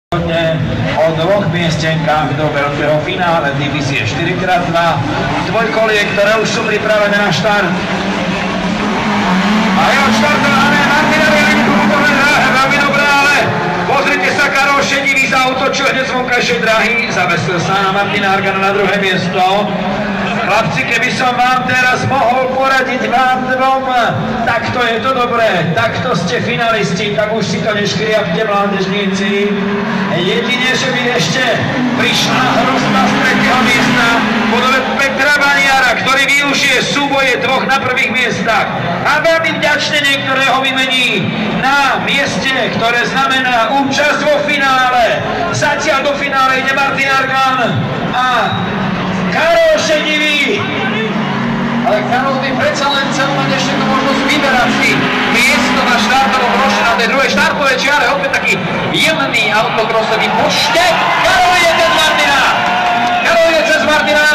O dvoch miestenkách do veľkého finále divízie 4x2 dvojkolie, ktoré už sú pripravené na štart. A je odštartované Martinovi Linkovové dráhe, veľmi dobré, ale pozrite sa, Karol Šedivý zautočil hneď z vonkajšej dráhy, zavesil sa na Martina Argana na druhé miesto. Chlapci, keby som vám teraz mohol poradiť vám dvom, takto je to dobré, takto ste finalisti, tak už si to neškriapte, mládežníci. Jedine, že by ešte prišla hrozba z tretieho miesta v podobe Petra Baniara, ktorý využije súboje dvoch na prvých miestach a veľmi vďačne niektorého vymení na mieste, ktoré znamená účasť vo finále. Zatiaľ do finále ide Martin Argan a Karol Šedivý. Ale Karol by predsa len chcel mať ešte tú možnosť vyberať si miesto na štartovom roši na tej druhej štartovej čiare. Opäť taký jemný autokrosový počtek. Karol ide cez Martina. Karol ide cez Martina.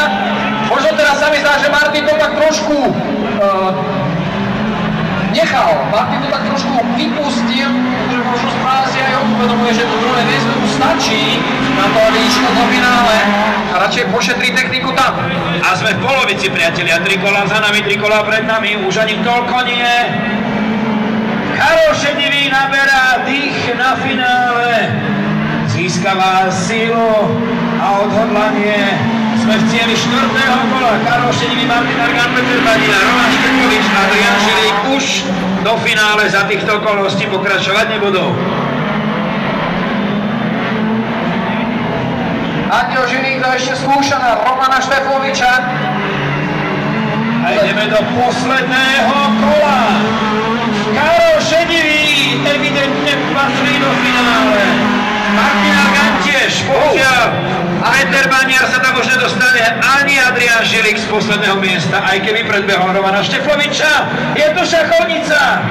Možno teraz sa mi zdá, že Martin to tak trošku nechal. Martin to tak trošku vypustil, pretože možno správa si aj uvedomuje, že to druhé miesto tu stačí na to, aby išlo do finále a radšej pošetrí techniku tam. A sme v polovici, priatelia, 3 kola za nami, 3 kola pred nami, už ani toľko nie. Karol Šedivý naberá dých na finále, získava sílu a odhodlanie. Sme v cieli 4. kola. Karol Šedivý, Martin Argan, Peter Baniar, Roman Štekovič, Adrian Žilik už do finále za týchto okolností pokračovať nebudú. Andio Žilik to ešte skúša na Romana Štefoviča. A ideme do posledného kola. Karol Šedivý evidentne patrí do finále. Martin Argan tiež, bohužiaľ. Peter Baniar sa tam už nedostane, ani Adrian Žilik z posledného miesta, aj keby predbehol Romana Štefoviča. Je to šachovnica.